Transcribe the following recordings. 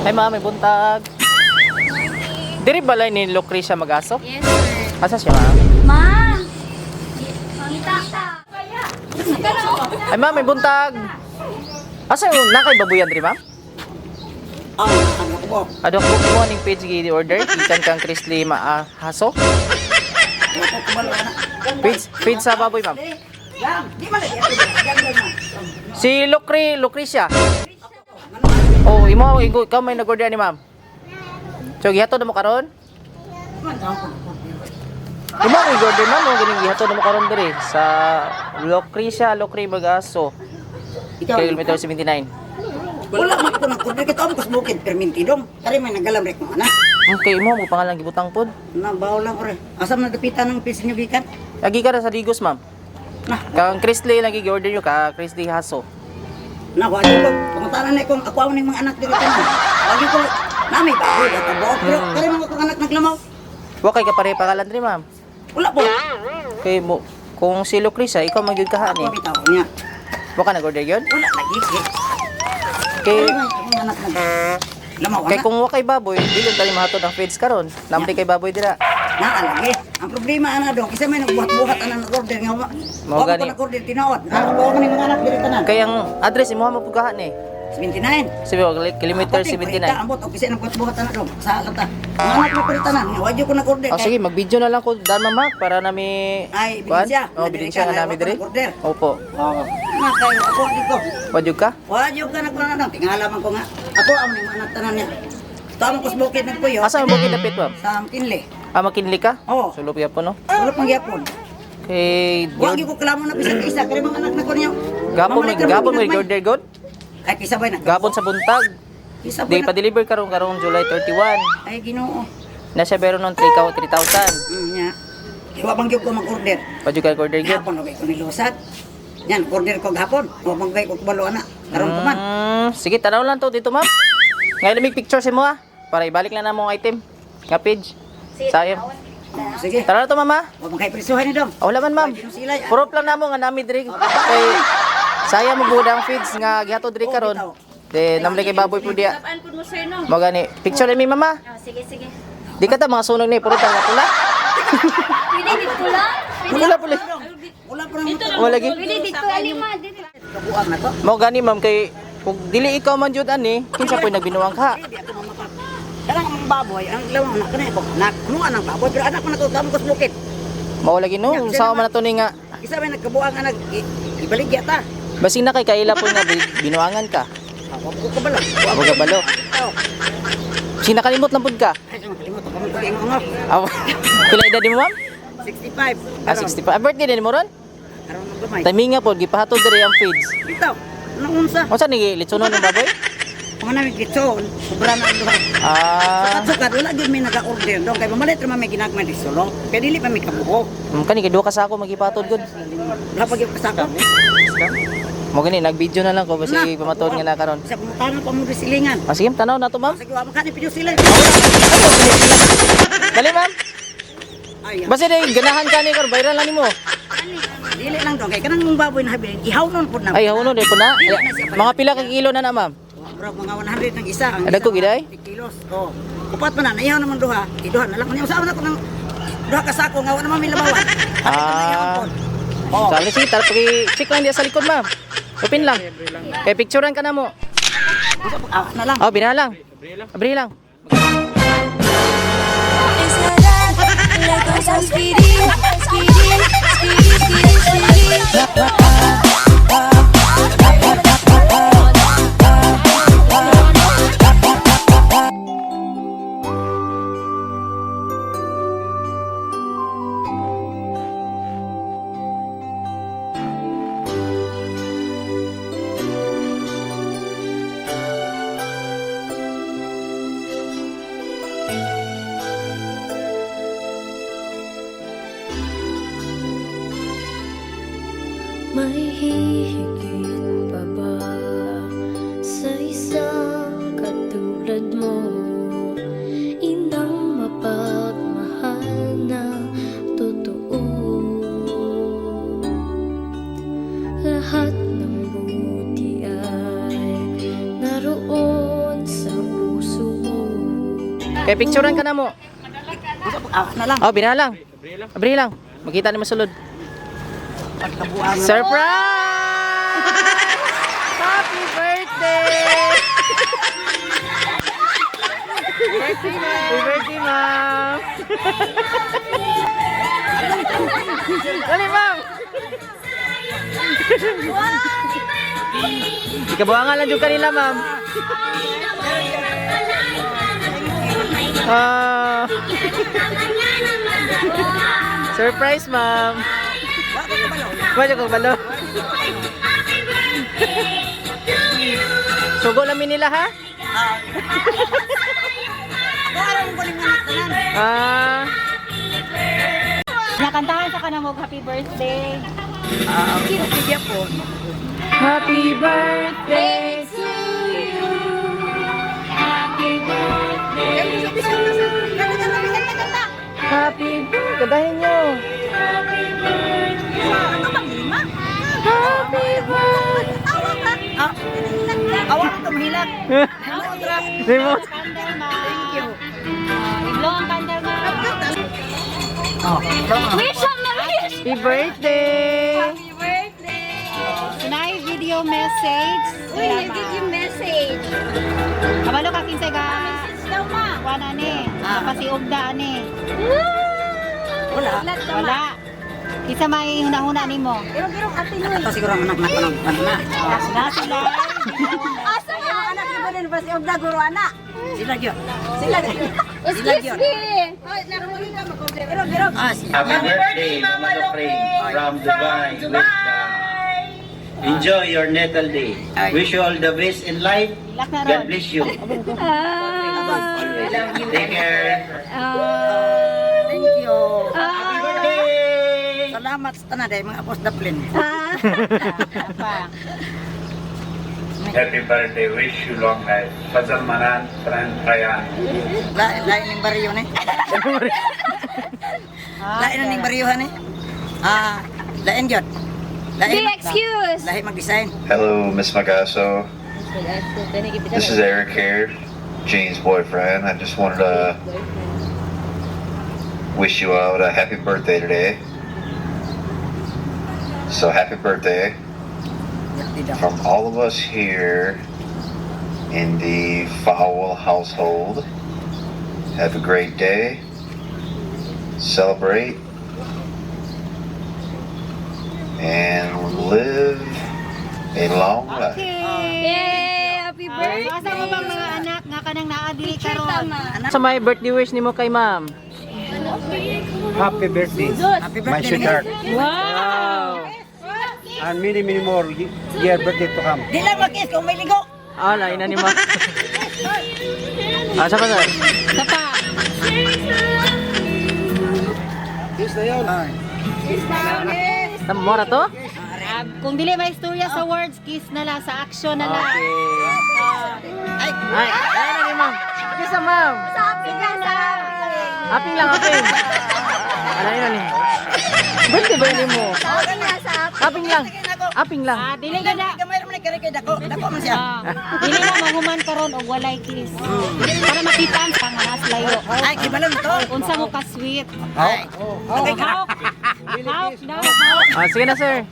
Ay ma'am, may buntag. Diri balay ni Lucrecia Magaso? Yes, sir. Asa siya ma'am? Ma'am! Pangita ka. Ay ma'am, may buntag. Asa yung nakay babuyan diri ma'am? Ano ko? Adong book mo ning page gi order ikan kang Chrisley Haso. Ako kumalo na. Page sa baboy ma'am. Yan, di man lagi ako. Yan lang. Si Lucrecia. Oh, imo ikaw may nag-order ni ma'am. So gihatod mo karon? Imo may order ma'am, mo gining gihatod mo karon diri sa Lucrecia Magaso. Kilometer 79. Wala man ko nang kundi kita ko bukid permintidong. Tari may nagalam rek mo na. Okay, imo mo pangalan gibutang pod. Nabaw lang ko re. Asa man dapitan ng piso nyo gikan? Lagi ka na sa Digos ma'am. Nah, Kang Chrisley lagi gi-order nyo ka Chrisley Haso. nawa ko. Pangutaran na kong ako ning mga anak diri tanan. Lagi ko nami baboy ato bo. Pero kare mga kong anak naglamaw. Wa kay ka pare pangalan diri ma'am. Wala po. Kay mo kung si Lucrecia ikaw magyud ka Ako ni. bitaw niya. Wa ka nag-order gyud? Wala lagi. Kay Kare mga anak naglamaw kay na. kung wa kay baboy, dili dali mahatod ang feeds karon. Namdi kay baboy dira. Naalagi. Ang problema ana dong, isa may nagbuhat-buhat ana order nga wa. Mao gani. Ako order tinaod. Ako ba man mga anak diri tanan? Kay ang address imo mo pugahan ni. 79. Kilometer Ako, 79. ambot og bisa nagbuhat-buhat ana dong. Sa lata. Mga anak ko diri tanan, wa jud ko nag-order. Oh sige, mag-video na lang ko dan mama para nami Ay, kuan? ebidensya. Oh, ebidensya na nami diri. Order. Opo. Oo. Na kayo ako dito. Wajud ka? Wa jud ka nagkuan na tingala man ko nga. Ako ang mga anak tanan niya. Tama ko sa bukid nagpuyo. Asa mo kinapit ma'am? Sa Kinle. Ah, makinli ka? Oo. Sulop yapon no. Sulod pang gyapon. Kay Wa gyud ko klamo na bisan isa kay mga anak na ko niya. gapon may order god. Ay kisa bay na. Gapon sa buntag. Isa Di bay na. pa-deliver karong July 31. Ay Ginoo. Na siya pero nung 3,000. Nya. Wa bang gyud ko mag-order. Wajud ka order god. Gapon okay ko nilusat. Yan, order ko gapon. Wa bang gay ko kabalo ana. Karon ko man. Sige, tanaw lang to dito ma'am. Ngayon may picture si mo ha. Para ibalik lang na mong item. Nga page. Sayang. Oh, sige. Tara na to mama. Wa bang kay presuhan ni dong. Oh, wala man ma'am. Sila. Puro lang namo nga nami diri. Kay sayang mo buod ang feeds nga gihatod diri karon. De namli kay baboy po diya. Tapaan po mo, sir, no? Mo gani. Picture ni mi mama. Oh, sige, sige. Di ka ta mga sunog ni puro tang pula. Pwede dito lang? Wala pula. Wala pa nang Wala lagi. Pwede dito, alima. Dito. kabuang na to. Mo gani ma'am kay kung dili ikaw man jud ani, kinsa po'y nagbinuwang ka. Di ako mamaka. Karang ang baboy, ang lawang anak ko na ko. Nak, mo anang baboy pero anak ko na to damo ko sa bukid. Mao lagi no, sa man nato ni nga Isa may nagkabuang anak ibaligya ta. basing na kay kaila po nga binuangan ka. Ako ko kabalo. Abo ka balo. Sinakalimot lang pud ka. Ay, kalimot ko mo ang nga. Aw. Pila edad mo ma'am? 65. Ah, 65. Ah, birthday din mo ron? Karon ng gamay. Timinga po gipahatod diri ang feeds. Bitaw. Anong unsa? Unsa ni litsunon ng baboy? Mga namin kitson, sobra na ang duha. Ah, Sukad, wala gyud may naka-order dong kay mamalit ra man may ginagmay di solo. Kay dili pa may kabuo. kani kay duha ka sa ako magipatod gud. Wala pa gyud kasako. Mo gani nag-video na lang ko basi pamatod nga na karon. Sa pumutana pa mo silingan. Ah, sige, tanaw na to ma'am. Sige, wa man kanip sila. Dali ma'am. Ay, Basi day ganahan ka ni kar viral lang nimo. dili lang dong kay kanang baboy na habilin ihaw nun pud na. Ay, huno day po na. Mga pila ka kilo na na ma'am. Bro, mga 100 ng isa. Ang Ada isa, ko, giday? 50 kilos. Oh. Upat man na, naihaw naman duha. Iduha na lang. Usawa na ko ng duha ka sako, nga wala naman may labawan. Ah. Oh. Sabi sige, tara check lang diya sa likod ma'am. Upin lang. Kay picturean ka na mo. Na lang. Oh, binalang. Abri lang. Let go so speedy, speedy, speedy, speedy, speedy. May Kay picturean ka na mo. Na lang. Oh, binalang. Abri lang. Makita ni masulod. Pagkabuang. Surprise! Happy birthday! Happy birthday, ma'am! Dali, ma'am! Ikabuangan lang yung kanila, ma'am. Surprise, ma'am! Wala ko balo. Sugo namin nila, ha? Ako alam ko rin mga tanan. Ah, Nakantahan sa kanamog, happy birthday. Sige po. happy birthday to happy birthday. Kadahin nyo. Happy birthday. Awa ka tumahilak. Remote. Thank you. Iglong ang candle na. Wish ang na-wish! Happy birthday. Happy birthday! Nay video message. Uy, nag-give you message. Kabalo ka kinsa ga Daw ma. kuan ani. Kapasiugda ani. Wala. Wala. Kinsa may hunahuna nimo? Irong-irong ate nyo. Ito siguro ang anak na panong na. Na sila. Asa nga? Anak ni Baden pa si Ogda guro anak. Sila gyud. Sila gyud. Excuse me. Hoy, nakamuli ka mag-order. Irog. Ah, sila. Happy birthday, Mama Lopring from Dubai. Enjoy your natal day. Wish you all the best in life. Ilak na God ron. bless you. Take care. Thank you. Happy birthday! Salamat sa tanan day mga apos daplin. Apa. Happy birthday, wish you long life. Fazal Manan, friend Ryan. Lain ning baryo ni. Lain na ning baryo ni. Lain gyud. Be excused. Lahi mag-design. Hello, Miss Magaso. This is Eric here, Jane's boyfriend. I just wanted to wish you out a happy birthday today. So happy birthday from all of us here in the Fowl household. Have a great day. Celebrate. And live a long life. Yay! Happy birthday! Asa mo bang mga anak nga kanang naadili Picture karon? tama. Sa may birthday wish nimo kay ma'am. Happy birthday, Happy my birthday. sweetheart, Wow. and many more year birthday to come. Di lang mag-kiss kung may ligo. Ah, lain na ni ma'am. Asa pa sir? Sa pa. Kiss na yun. Mora to? Kung dili may istorya sa words, kiss na lang sa action na lang. Okay. Ay, lain na ni ma'am. Kisa ma'am. Sa akin lang sa Aping lang, aping. Alain na ni. Birthday ba yun mo? Sa akin lang sa akin. Aping lang. Aping lang. Dili ka na. Gamay ra man kay kay dako. Dako man siya. Dili na mahuman karon og walay kiss. Para makita ang panganas layo. Ay, kibalon to. Unsa mo ka sweet. Ay. Okay, hawk. Hawk daw, hawk. Ah, sige na sir.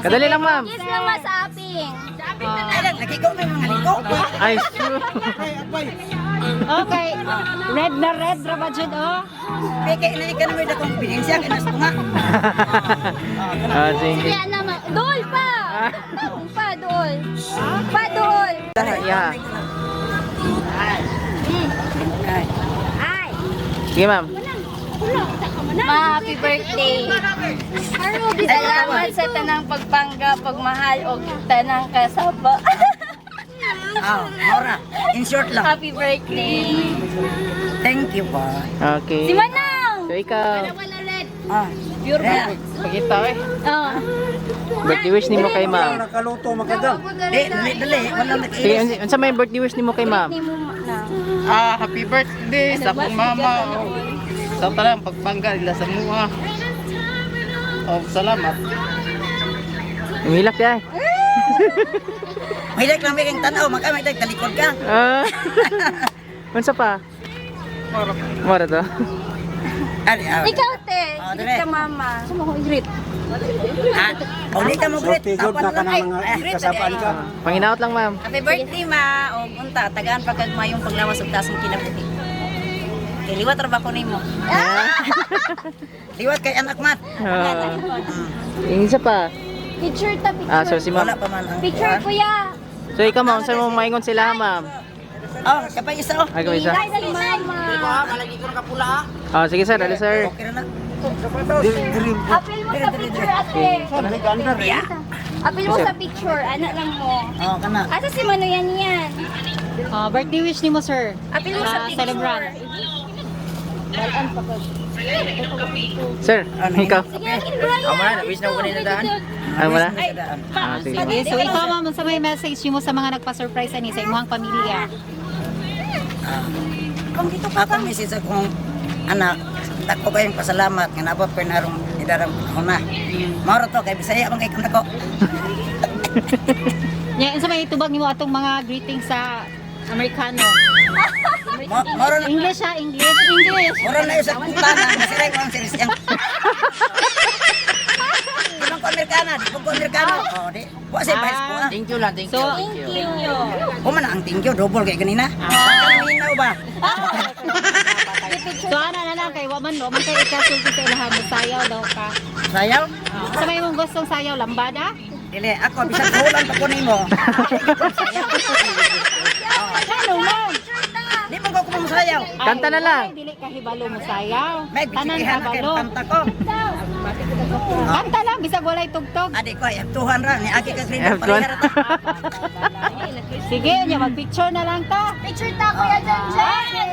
Kadali lang ma'am. Kiss naman sa aping. Ay, nakigo may mga ligo. Ay, sure. Okay. Red na red ra ba jud oh? Peke na ikan mo dakong pinensya kinas ko nga. Ah, sige. Kaya naman. Dol pa! Pa, dol. Pa, dol. Yeah. Ay! Sige ma'am. Ma, happy birthday. Salamat sa tanang pagpangga, pagmahal, o tanang kasaba. Mora. In short lang. Happy birthday. Thank you pa. Okay. Si Manang! So ikaw. Pure ba? Pakita eh. Oo. Birthday wish nimo kay ma'am. Nakaluto makagang. Dali. Wala na Sige, unsa may birthday wish nimo kay ma'am? Ni mo na. Happy birthday sa akong mama. Sa talang pagpangga nila sa mga. Salamat. Umilak ya. Mahilak lang may kang tanaw. Magkamay tayo talikod ka. Ah. Unsa pa? Mara to. Ali, Ikaw, te. Oh, Greet dire. ka, mama. Gusto mo ko i-greet? O, di ka mo greet. Tigod na ka ng mga Greet, kasapaan ka. Panginaot lang, ma'am. Happy birthday ma. O unta tagaan pagkagmayong paglawas ug tasong kinabuhi. Kay liwat ra ba ko nimo? Liwat kay anak mat. Yung isa pa. Picture ta, picture. Ah, so si Wala ma'am. pa man ang Picture, kuya. So ikaw, ma'am, saan mo maingon sila, ma'am? Oh, kapay isa oh. Ay, isa. Ay, dali, mama. Ah, sige sir, dali sir. Okay na na. Apil mo sa picture, ate. Apil mo sa picture, anak lang mo. Oh, kana. Asa si Mano yan? Birthday wish nimo, sir. Apil mo sa picture. Celebrant. Sir, ikaw. Sige, akin, Brian. na-wish na ko kanina daan. Ano mo na? Ah, sige. Sige, so ikaw ma'am, sa may message mo sa mga nagpa-surprise ani sa imong pamilya. Ako misis akong anak. Dako kayong pasalamat nga nabot ko narong idarang ako na. Mao to kay Bisaya man kay kanako. Nya sa may tubag nimo atong mga greetings sa Amerikano. Moro na English ha, English. moro na yung sa putana, masiray ko ang series yang. Di man ko Amerikana, di ko Amerikano. Oh, di. Wa say bahis ko. Thank you lang, thank So, Kuman ang tingyo double kay kanina. Kanina ba? so ana na lang kay waman kay ikasulti sa ilahan mo sayaw daw ka. Sayaw? Sa may mong gustong sayaw lambada? Dili ako bisag bulan pa ko nimo. Ano ma'am? Di mo ko sayaw. Kanta na lang. Ay, dili ka hibalo mo sayaw. May Tanan bisikihan na kay kabalo. kanta ko. Kanta lang bisag walay tugtog. Adik ko ay F200 ra ni aki ka green F200. parehara ta. Sige, nya mag-picture na lang ta. Picture ta, kuya Jan Jan.